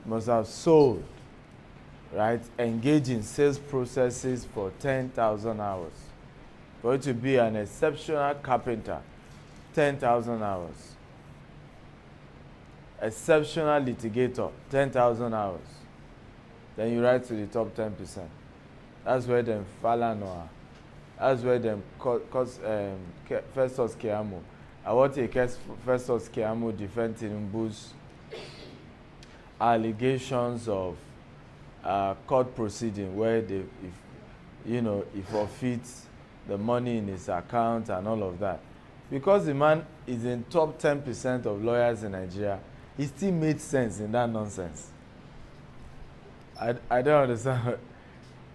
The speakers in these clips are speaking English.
must have sold, right? Engage in sales processes for 10,000 hours. For you to be an exceptional carpenter, 10,000 hours. Exceptional litigator, 10,000 hours. Then you rise to the top 10%. That's where them Falanoa. That's where them Festus Keyamo. I want to case Festus Keyamo defending Tinubu's allegations of court proceeding where they, he forfeits the money in his account and all of that. Because the man is in top 10% of lawyers in Nigeria, he still made sense in that nonsense. I don't understand.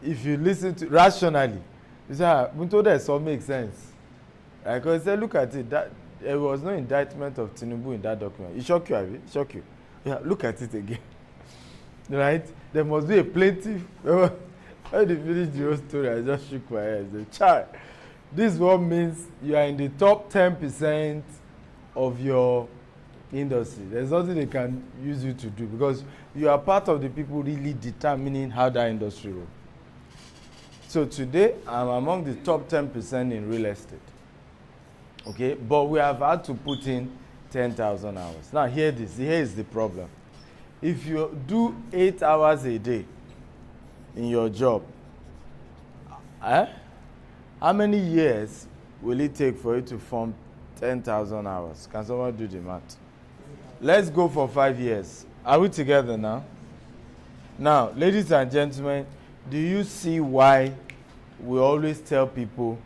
If you listen to rationally, you say, Bunto, that all makes sense. Because say, look at it, that there was no indictment of Tinubu in that document. It shock you, Abi? It shock you. Yeah, look at it again. Right? There must be a plaintiff. When they finish the whole story, I just shook my head. I said, child, this one means you are in the top 10% of your industry. There's nothing they can use you to do because you are part of the people really determining how that industry will. So today, I'm among the top 10% in real estate. Okay, but we have had to put in 10,000 hours. Now, here is the problem. If you do 8 hours a day in your job, how many years will it take for you to form 10,000 hours? Can someone do the math? Let's go for 5 years. Are we together now? Now, ladies and gentlemen, do you see why we always tell people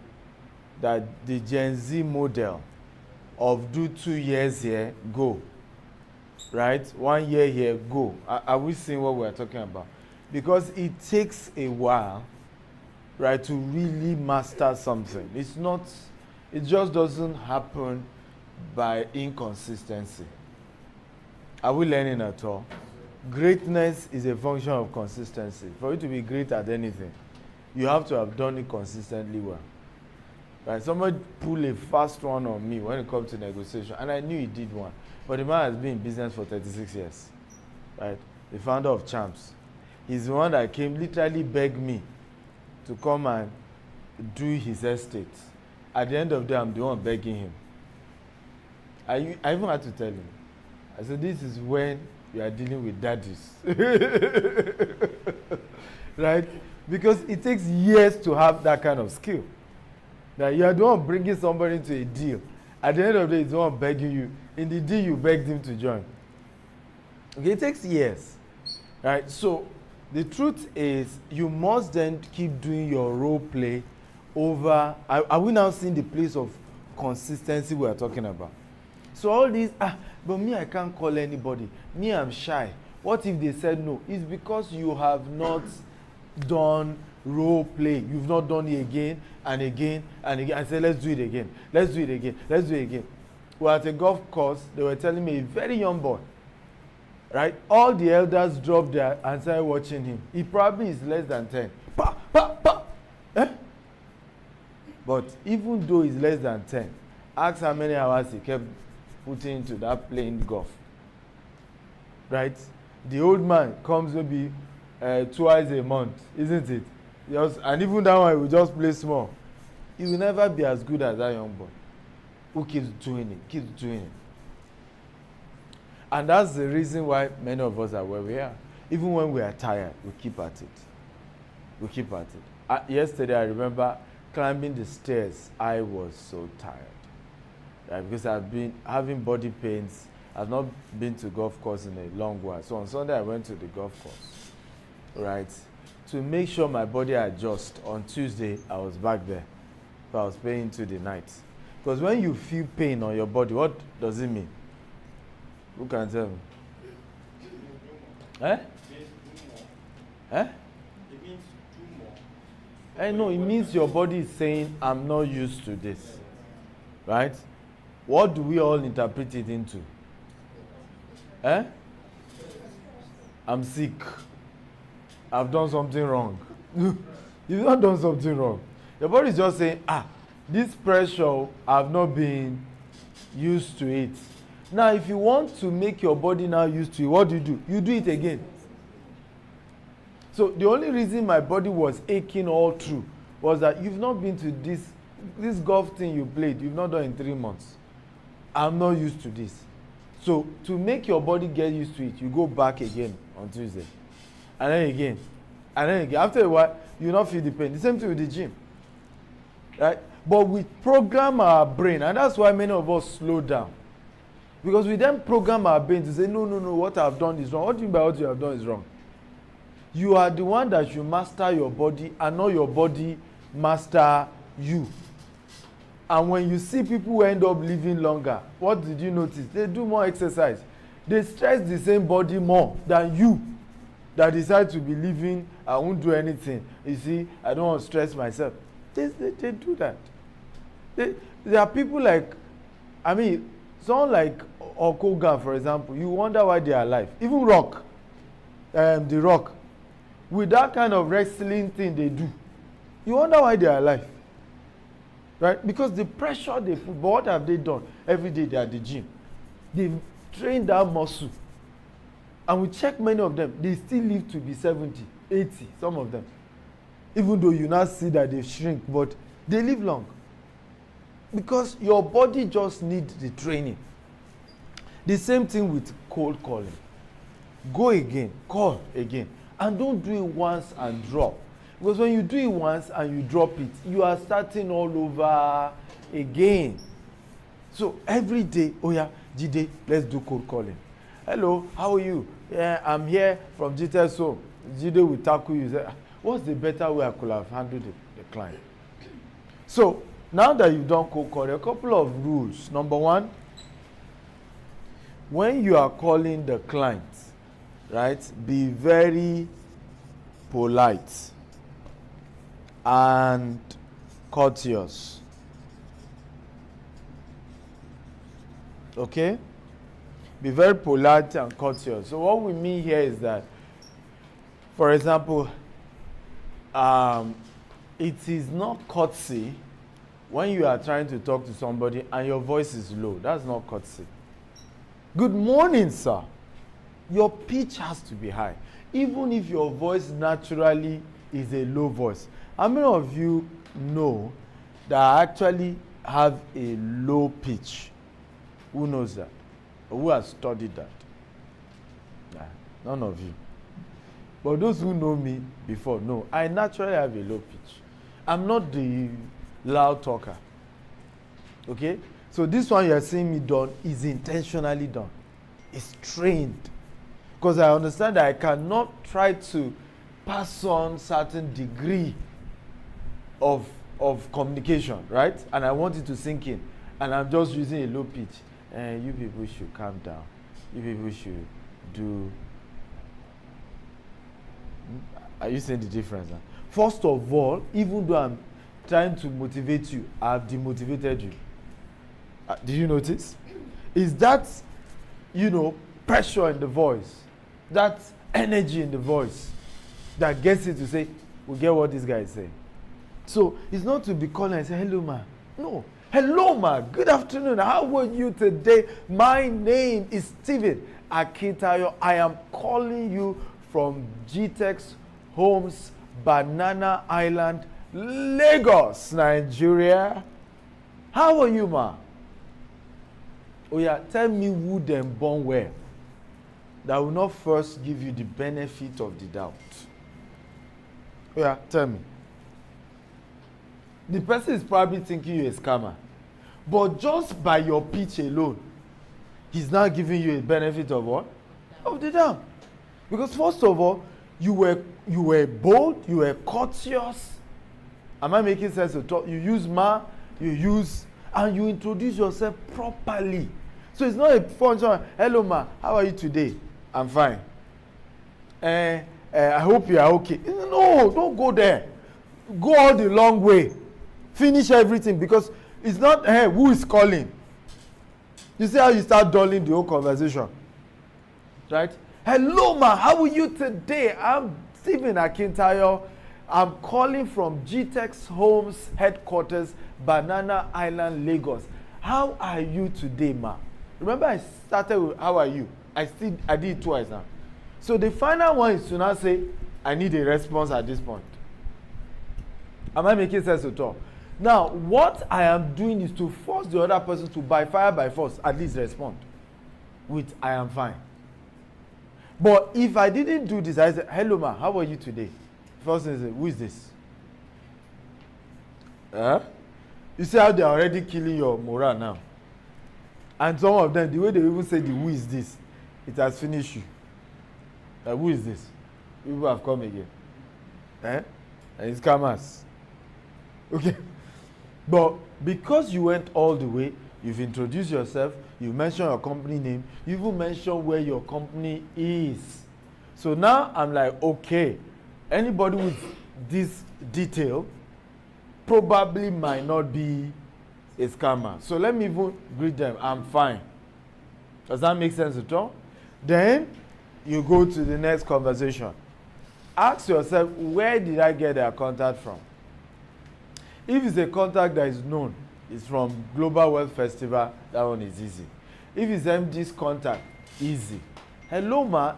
that the Gen Z model of do 2 years here, go, right? 1 year here, go. Are we seeing what we're talking about? Because it takes a while, right, to really master something. It just doesn't happen by inconsistency. Are we learning at all? Greatness is a function of consistency. For you to be great at anything, you have to have done it consistently well. Right? Somebody pulled a fast one on me when it comes to negotiation, and I knew he did one. But the man has been in business for 36 years. Right? The founder of Champs. He's the one that came, literally begged me to come and do his estate. At the end of the day, I'm the one begging him. I even had to tell him. I said, this is when you are dealing with daddies. Right? Because it takes years to have that kind of skill. That you are the one bringing somebody into a deal. At the end of the day, it's the one begging you. In the deal, you begged him to join. Okay, it takes years. Right? So, the truth is, you must then keep doing your role play over. Are we now seeing the place of consistency we are talking about? So all these, but me, I can't call anybody. Me, I'm shy. What if they said no? It's because you have not done role play. You've not done it again and again and again. I said, let's do it again. Let's do it again. Let's do it again. We're at a golf course. They were telling me, a very young boy, right? All the elders dropped there and started watching him. He probably is less than 10. Pa, pa, pa. Eh? But even though he's less than 10, ask how many hours he kept putting into that playing golf. Right? The old man comes maybe twice a month, isn't it? And even that one, he will just play small. He will never be as good as that young boy who keeps doing it. And that's the reason why many of us are where we are. Even when we are tired, we keep at it. Yesterday, I remember climbing the stairs. I was so tired. Right? Because I've been having body pains. I've not been to golf course in a long while. So on Sunday, I went to the golf course, right, to make sure my body adjusts. On Tuesday, I was back there. So I was paying into the night. Because when you feel pain on your body, what does it mean? Who can tell me? Eh? Eh? It means do more. No, it means your body is saying, I'm not used to this. Right? What do we all interpret it into? Eh? I'm sick. I've done something wrong. You've not done something wrong. Your body is just saying, this pressure, I've not been used to it. Now, if you want to make your body now used to it, what do? You do it again. So the only reason my body was aching all through was that you've not been to this golf thing you played, you've not done in 3 months. I'm not used to this. So to make your body get used to it, you go back again on Tuesday. And then again. And then again. After a while, you not feel the pain. The same thing with the gym. Right? But we program our brain, and that's why many of us slow down. Because we then program our brain to say, no, what I've done is wrong. What do you mean by what you have done is wrong? You are the one that should master your body and not your body master you. And when you see people who end up living longer, what did you notice? They do more exercise. They stress the same body more than you that decide to be living, I won't do anything. You see, I don't want to stress myself. They do that. There are people like, someone like Okoga, for example, you wonder why they are alive. Even Rock, The Rock, with that kind of wrestling thing they do, you wonder why they are alive. Right? Because the pressure they put, but what have they done? Every day they are at the gym. They've trained that muscle. And we check many of them, they still live to be 70, 80, some of them. Even though you now see that they shrink, but they live long. Because your body just needs the training. The same thing with cold calling. Go again, call again. And don't do it once and drop. Because when you do it once and you drop it, you are starting all over again. So every day, oh yeah, Jide, let's do cold calling. Hello, how are you? Yeah, I'm here from GTS home. Jide will tackle you. Say, what's the better way I could have handled the client? So now that you've done cold calling, a couple of rules. Number one, when you are calling the client, right, be very polite and courteous. Okay? Be very polite and courteous. So what we mean here is that, for example, it is not courtesy when you are trying to talk to somebody and your voice is low. That's not courtesy. Good morning, sir. Your pitch has to be high. Even if your voice naturally is a low voice. How many of you know that I actually have a low pitch? Who knows that? Who has studied that? Nah, none of you. But those who know me before know I naturally have a low pitch. I'm not the loud talker. Okay? So this one you are seeing me done is intentionally done. It's trained. Because I understand that I cannot try to pass on certain degree of communication, right? And I want it to sink in. And I'm just using a low pitch. You people should calm down. You people should do. Are you seeing the difference now? First of all, even though I'm trying to motivate you, I've demotivated you. Did you notice? Is that, pressure in the voice, that energy in the voice that gets it to say, we get what this guy is saying. So it's not to be calling and say, hello, ma. No. Hello, ma. Good afternoon. How are you today? My name is Stephen Akintayo. I am calling you from GTEX Homes, Banana Island, Lagos, Nigeria. How are you, ma? Oh yeah, tell me who them born where. That will not first give you the benefit of the doubt. Oh yeah, tell me. The person is probably thinking you're a scammer. But just by your pitch alone, he's now giving you a benefit of what? Of the doubt. Because first of all, you were bold, you were courteous. Am I making sense to talk? You use ma, and you introduce yourself properly. So it's not a function. Hello ma, how are you today? I'm fine. I hope you are okay. No, don't go there. Go all the long way. Finish everything, because it's not who is calling. You see how you start dulling the whole conversation, right? Hello ma, how are you today? I'm Stephen Akintayo. I'm calling from GTEX Homes headquarters, Banana Island, Lagos. How are you today, ma? Remember I started with how are you? I did it twice now. So the final one is to now say, I need a response at this point. Am I making sense at all? Now, what I am doing is to force the other person to, by fire, by force, at least respond with, I am fine. But if I didn't do this, I said, hello ma, how are you today? First thing is, who is this? You see how they are already killing your morale now. And some of them, the way they even say the who is this, it has finished you. Who is this? People have come again. And it's scammers. Okay. But because you went all the way, you've introduced yourself, you mentioned your company name, you even mentioned where your company is. So now I'm like, okay, anybody with this detail probably might not be a scammer. So let me even greet them. I'm fine. Does that make sense at all? Then you go to the next conversation. Ask yourself, where did I get their contact from? If it's a contact that is known, it's from Global Wealth Festival, that one is easy. If it's MD's contact, easy. Hello, ma.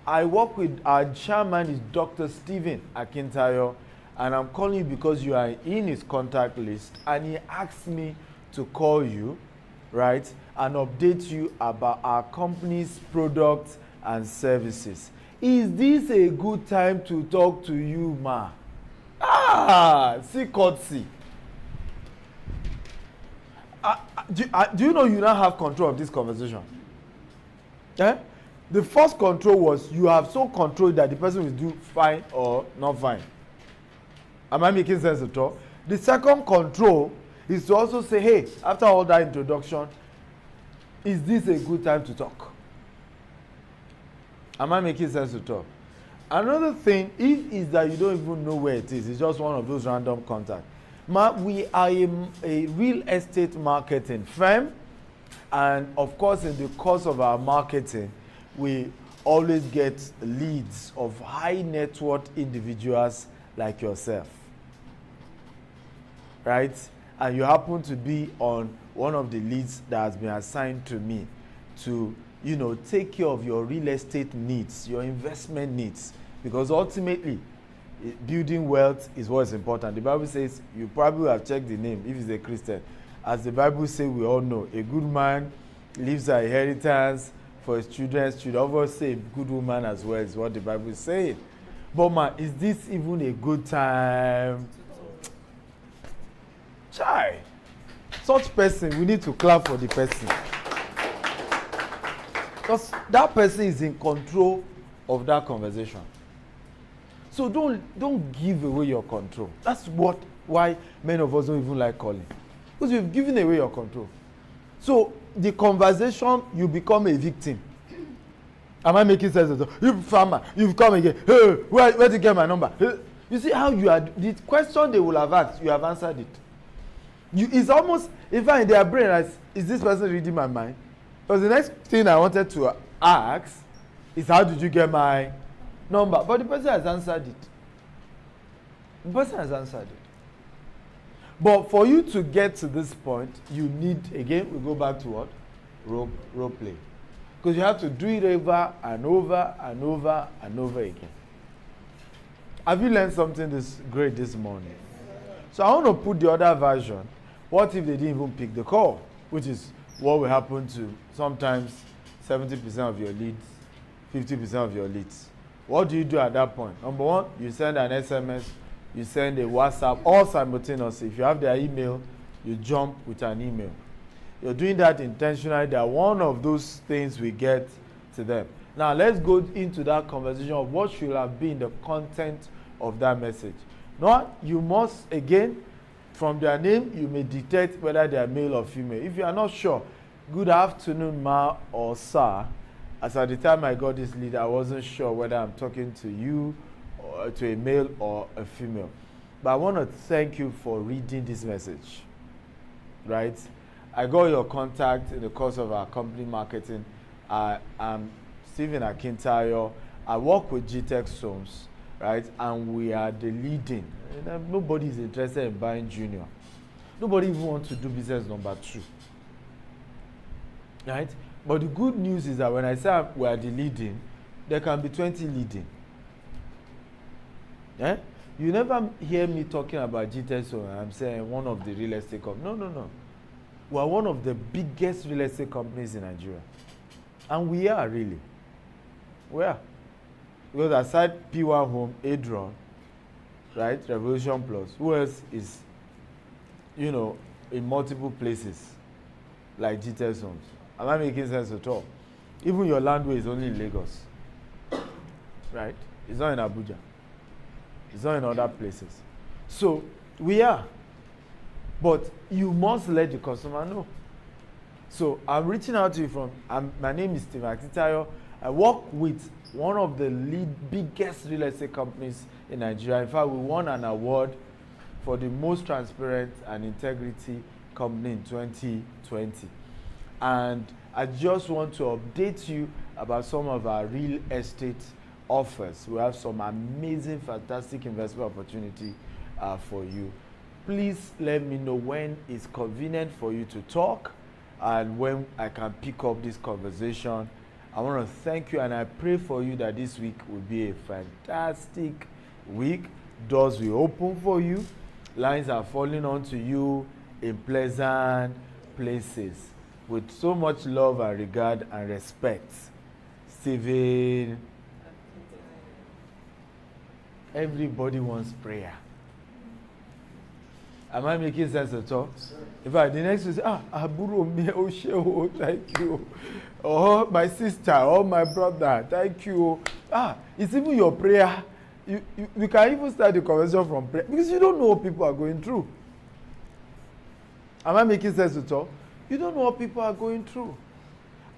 I work with our chairman is Dr. Stephen Akintayo, and I'm calling you because you are in his contact list, and he asked me to call you, right, and update you about our company's products and services. Is this a good time to talk to you, ma? See courtesy. Do you know you now have control of this conversation? The first control was you have so controlled that the person will do fine or not fine. Am I making sense at all? The second control is to also say, hey, after all that introduction, is this a good time to talk? Am I making sense at all? Another thing, if is that you don't even know where it is, it's just one of those random contacts. We are a real estate marketing firm, and of course in the course of our marketing, we always get leads of high net worth individuals like yourself, right? And you happen to be on one of the leads that has been assigned to me to, you know, take care of your real estate needs, your investment needs, because ultimately building wealth is what is important. The Bible says, you probably have checked the name if he's a Christian. As the Bible says, we all know, a good man leaves an inheritance for his children's children. Obviously, a good woman as well is what the Bible is saying. But man, is this even a good time? Chai. Such person, we need to clap for the person. Because that person is in control of that conversation. So don't give away your control. That's why many of us don't even like calling. Because you've given away your control. So the conversation, you become a victim. Am I making sense? You farmer, you've come again. Hey, where did you get my number? Hey. You see how you are, the question they will have asked, you have answered it. It's almost, in fact, in their brain, is this person reading my mind? Because the next thing I wanted to ask is, how did you get my number? But the person has answered it. The person has answered it. But for you to get to this point, you need, again, we go back to what? Role play. Because you have to do it over and over and over and over again. Have you learned something great this morning? So I want to put the other version. What if they didn't even pick the call? Which is what will happen to sometimes 70% of your leads, 50% of your leads. What do you do at that point? Number one, you send an SMS, you send a WhatsApp, all simultaneously. If you have their email, you jump with an email. You're doing that intentionally. That one of those things we get to them. Now let's go into that conversation of what should have been the content of that message. Now you must, again, from their name, you may detect whether they are male or female. If you are not sure, good afternoon, ma or sir. As at the time I got this lead, I wasn't sure whether I'm talking to you or to a male or a female. But I want to thank you for reading this message, right? I got your contact in the course of our company marketing. I'm Stephen Akintayo. I work with GTech Stones, right? And we are the leading. Nobody is interested in buying junior. Nobody even wants to do business number 2. Right? But the good news is that when I say we are the leading, there can be 20 leading. Eh? You never hear me talking about GTS, so I'm saying one of the real estate companies. No. We are one of the biggest real estate companies in Nigeria. And we are really. We are. Because aside P1 Home, Adron, right, Revolution Plus, who else is, in multiple places like GTS Homes? Am I making sense at all? Even your landway is only in Lagos. Right? It's not in Abuja. It's not in other places. So, we are. But you must let the customer know. So, I'm reaching out to you my name is Akintayo. I work with one of the biggest real estate companies in Nigeria. In fact, we won an award for the most transparent and integrity company in 2020. And I just want to update you about some of our real estate offers. We have some amazing, fantastic investment opportunity for you. Please let me know when it's convenient for you to talk and when I can pick up this conversation. I want to thank you and I pray for you that this week will be a fantastic week. Doors will open for you. Lines are falling onto you in pleasant places. With so much love and regard and respect, Stephen. Everybody wants prayer. Am I making sense at all? In fact, the next one is, Aburo me, oh, thank you. Oh, my sister, oh, my brother, thank you. It's even your prayer. You can even start the conversation from prayer because you don't know what people are going through. Am I making sense at all? You don't know what people are going through.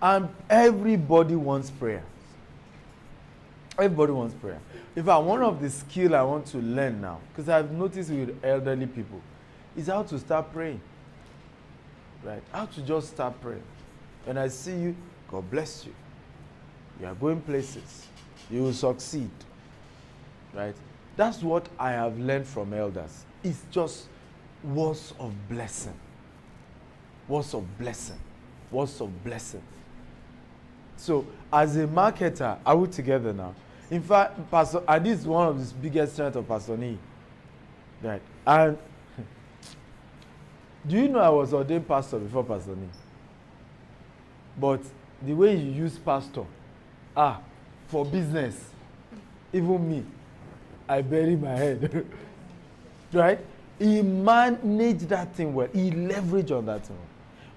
And everybody wants prayer. Everybody wants prayer. In fact, one of the skills I want to learn now, because I've noticed with elderly people, is how to start praying. Right? How to just start praying. When I see you, God bless you. You are going places. You will succeed. Right? That's what I have learned from elders. It's just words of blessing. Words of blessing. Words of blessing. So, as a marketer, are we together now? In fact, and this is one of the biggest strengths of Pastor Nee. Right? And do you know I was ordained pastor before Pastor Nee? But the way you use pastor, for business, even me, I bury my head. Right? He managed that thing well. He leveraged on that thing well.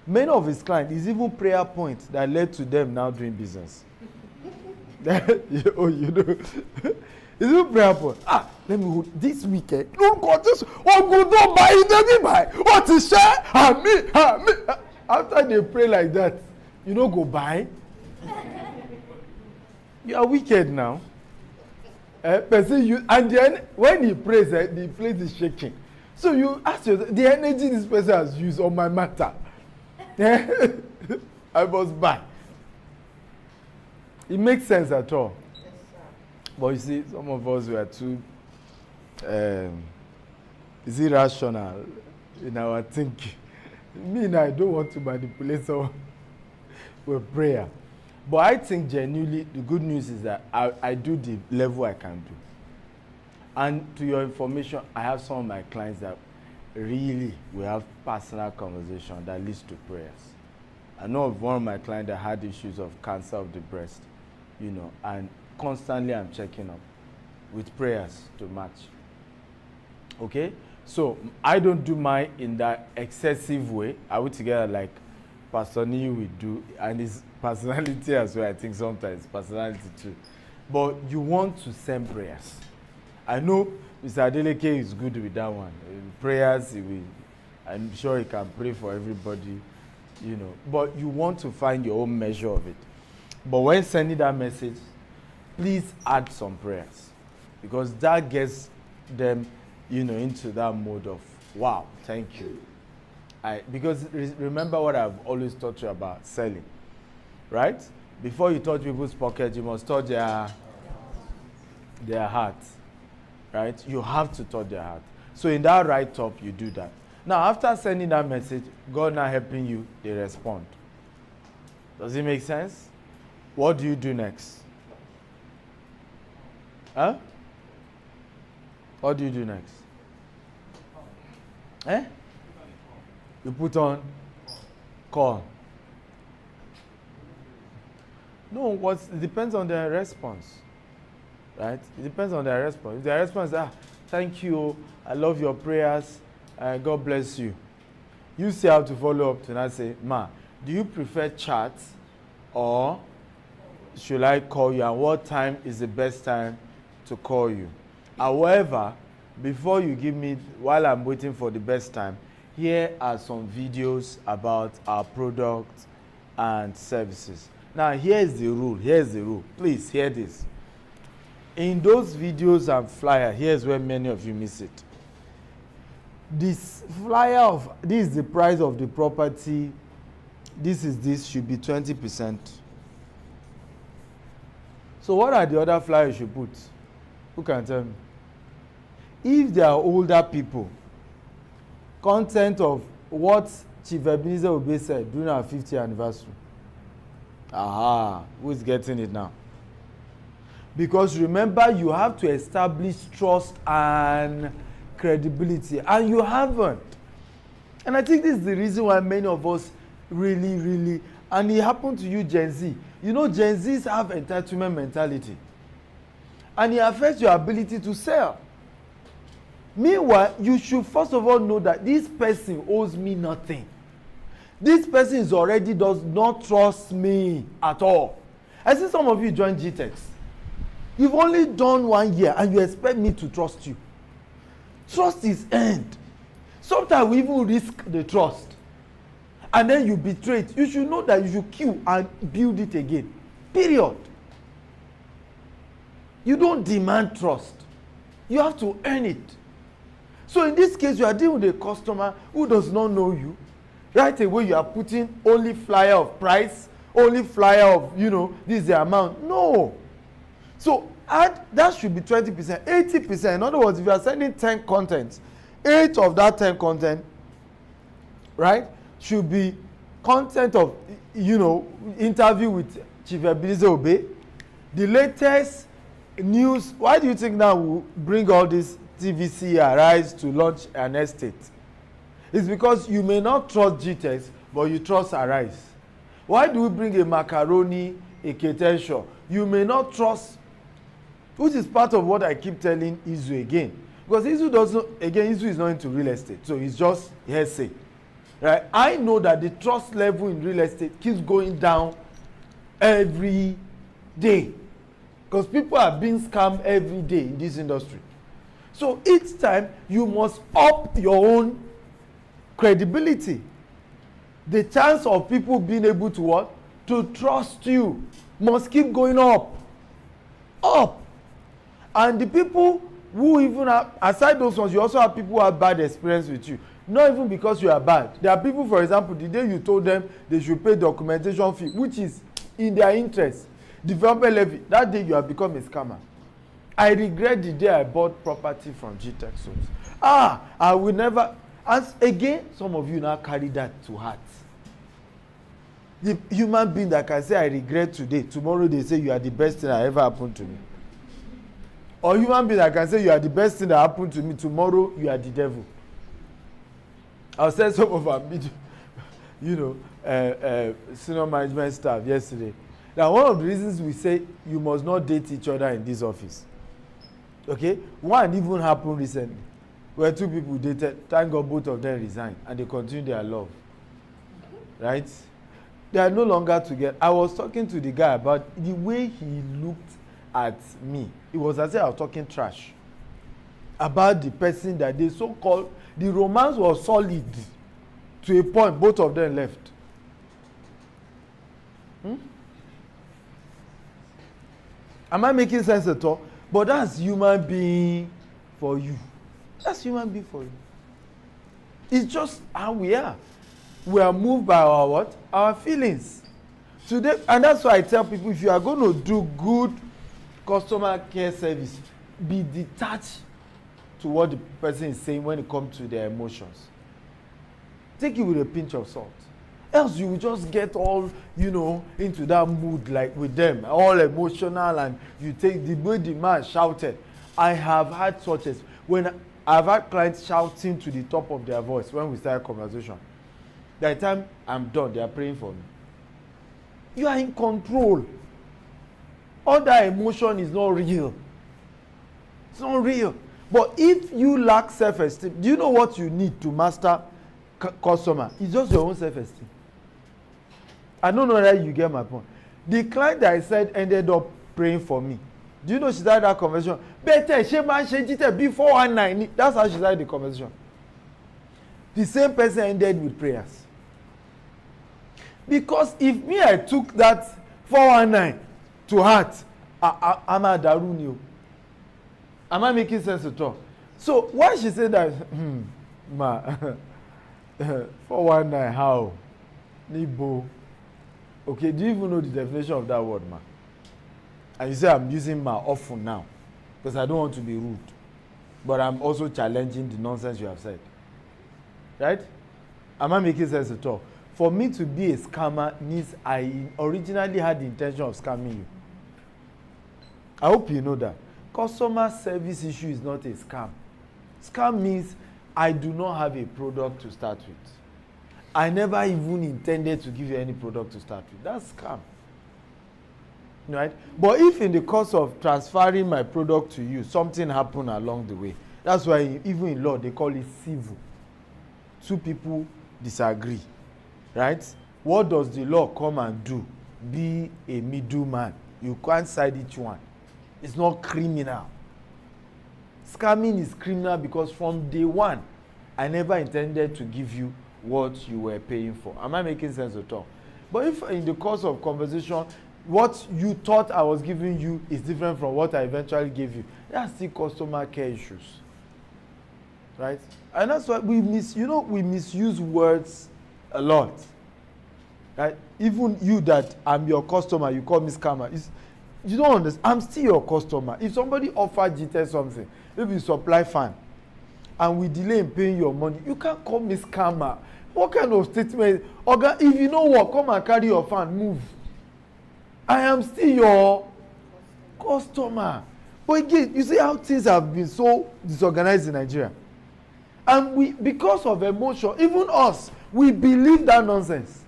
Many of his clients, it's even prayer points that led to them now doing business. It's even prayer point. Let me hold this weekend. Don't go this. Oh, go don't buy it. Let me buy. What is share? Me. After they pray like that, you don't go buy. You are wicked now. And then when he prays, the place is shaking. So you ask yourself, the energy this person has used on my matter. I must buy. It makes sense at all. Yes, but you see, some of us were too irrational in our thinking. I don't want to manipulate someone with prayer. But I think genuinely the good news is that I do the level I can do. And to your information, I have some of my clients that really we have personal conversation that leads to prayers. I know of one of my clients that had issues of cancer of the breast, and constantly I'm checking up with prayers to match. Okay? So I don't do mine in that excessive way. I would together like Pastor Nee will do, and his personality as well, I think sometimes personality too. But you want to send prayers. I know Mr. Adeleke is good with that one. Prayers, I'm sure he can pray for everybody, But you want to find your own measure of it. But when sending that message, please add some prayers. Because that gets them, into that mode of, wow, thank you. Because remember what I've always taught you about selling, right? Before you touch people's pockets, you must touch their heart. Right? You have to touch their heart. So in that write-up, you do that. Now, after sending that message, God now helping you, they respond. Does it make sense? What do you do next? Huh? What do you do next? Eh? You put on call. No, it depends on their response. Right? It depends on their response. If their response is, thank you, I love your prayers, God bless you. You still have to follow up to that, say, ma, do you prefer chat or should I call you, and what time is the best time to call you? However, before you give me, while I'm waiting for the best time, here are some videos about our products and services. Now, here's the rule. Here's the rule. Please hear this. In those videos and flyer, here's where many of you miss it. This flyer of, this is the price of the property, this should be 20%. So what are the other flyers you should put? Who can tell me? If they are older people, content of what Chief Ebenezer Obey said during our 50th anniversary. Aha, who is getting it now? Because remember, you have to establish trust and credibility, and you haven't. And I think this is the reason why many of us really, and it happened to you, Gen Z. You know, Gen Zs have entitlement mentality, and it affects your ability to sell. Meanwhile, you should first of all know that this person owes me nothing. This person does not trust me at all. I see some of you join GTEx. You've only done 1 year and you expect me to trust you. Trust is earned. Sometimes we even risk the trust. And then you betray it. You should know that you should kill and build it again. Period. You don't demand trust. You have to earn it. So in this case, you are dealing with a customer who does not know you. Right away, you are putting only flyer of price, only flyer of, this is the amount. No. So that should be 20%, 80%. In other words, if you are sending 10 contents, 8 of that 10 content, right, should be content of, interview with Chief Ebenezer Obey. The latest news. Why do you think now we bring all this TVC Arise to launch an estate? It's because you may not trust GTEx, but you trust Arise. Why do we bring a macaroni, a Akintayo? You may not trust, which is part of what I keep telling Izu again. Because Izu is not into real estate, so it's just hearsay. Right? I know that the trust level in real estate keeps going down every day. Because people are being scammed every day in this industry. So each time you must up your own credibility. The chance of people being able to what? To trust you must keep going up. Up. And the people who even have, aside those ones, you also have people who have bad experience with you. Not even because you are bad. There are people, for example, the day you told them they should pay documentation fee, which is in their interest, development levy, that day you have become a scammer. I regret the day I bought property from GTEx. I will never. As again, some of you now carry that to heart. The human being that can say, I regret today, tomorrow they say you are the best thing that ever happened to me. Or human being that can say you are the best thing that happened to me, tomorrow you are the devil. I was telling some of our senior management staff yesterday. Now, one of the reasons we say you must not date each other in this office. Okay? One even happened recently, where 2 people dated. Thank God both of them resigned and they continue their love. Right? They are no longer together. I was talking to the guy about the way he looked at me. It was as if I was talking trash about the person that they so-called. The romance was solid to a point. Both of them left. Am I making sense at all? But that's human being for you. That's human being for you. It's just how we are. We are moved by our what? Our feelings. Today, and that's why I tell people, if you are going to do good customer care service, be detached to what the person is saying when it comes to their emotions. Take it with a pinch of salt. Else you will just get all, into that mood like with them, all emotional, and you take the way the man shouted. I have had such as when I've had clients shouting to the top of their voice when we start a conversation. By the time I'm done, they are praying for me. You are in control. All that emotion is not real. It's not real. But if you lack self-esteem, do you know what you need to master customer? It's just your own self-esteem. I don't know that you get my point. The client that I said ended up praying for me. Do you know she started that conversation? Better, she man, she did before 190. That's how she started the conversation. The same person ended with prayers. Because if me, I took that 419 to heart, I'm a darunio. Am I making sense at all? So why she said that? Ma, 419, how? Nibo. Okay, do you even know the definition of that word, ma? And you say I'm using ma often now because I don't want to be rude, but I'm also challenging the nonsense you have said. Right? Am I making sense at all? For me to be a scammer means I originally had the intention of scamming you. I hope you know that. Customer service issue is not a scam. Scam means I do not have a product to start with. I never even intended to give you any product to start with. That's scam. Right? But if in the course of transferring my product to you, something happened along the way, that's why even in law they call it civil. Two people disagree. Right? What does the law come and do? Be a middleman. You can't side each one. It's not criminal. Scamming is criminal because from day one, I never intended to give you what you were paying for. Am I making sense at all? But if in the course of conversation, what you thought I was giving you is different from what I eventually gave you, that's still customer care issues. Right? And that's why we misuse words a lot. Right? Even you that I'm your customer, you call me scammer. You don't understand. I'm still your customer. If somebody offered GT something, maybe you supply fan, and we delay in paying your money, you can't call me scammer. What kind of statement? Oga, if you know what, come and carry your fan, move. I am still your customer. But again, you see how things have been so disorganized in Nigeria. And we, because of emotion, even us, we believe that nonsense.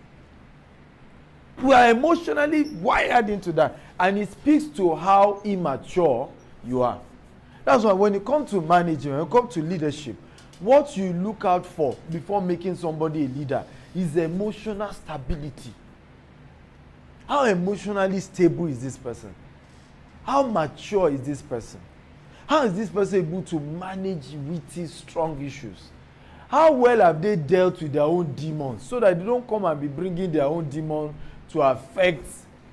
We are emotionally wired into that. And it speaks to how immature you are. That's why when you come to management, when you come to leadership, what you look out for before making somebody a leader is emotional stability. How emotionally stable is this person? How mature is this person? How is this person able to manage witty, strong issues? How well have they dealt with their own demons so that they don't come and be bringing their own demon to affect?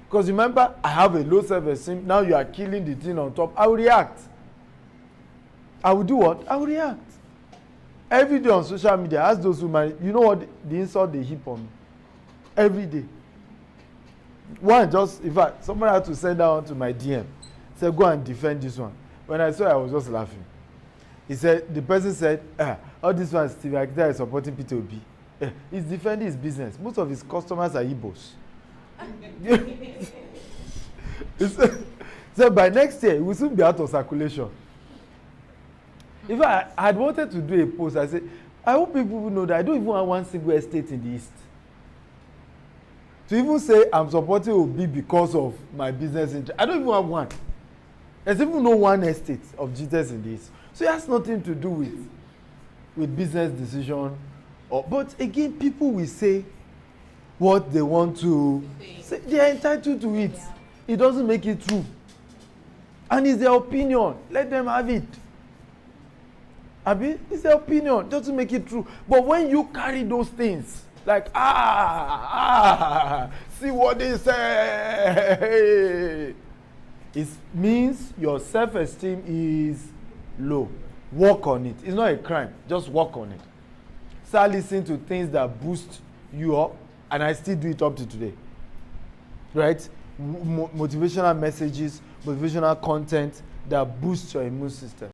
Because remember, I have a low self-esteem. Now you are killing the thing on top. I will react. I will do what? I will react. Every day on social media, ask those who marry, you know what the insult they heap on me? Every day. One just, in fact, somebody had to send that one to my DM. Say, go and defend this one. When I saw it, I was just laughing. He said, the person said, all this one, Steve Akintayo is supporting Peter Obi. He's defending his business. Most of his customers are Igbos. He said, by next year, it will soon be out of circulation. If I had wanted to do a post, I said, I hope people know that I don't even want one single estate in the East. To even say I'm supporting Obi because of my business interest, I don't even have one. There's even no one estate of Jesus in this. So it has nothing to do with business decision. But again, people will say what they want to say. They are entitled to it. Yeah. It doesn't make it true. And it's their opinion. Let them have it. Abi, it's their opinion. It doesn't make it true. But when you carry those things, like, see what they say. It means your self-esteem is low. Work on it. It's not a crime. Just work on it. Start listening to things that boost you up, and I still do it up to today. Right? Motivational messages, motivational content that boosts your immune system.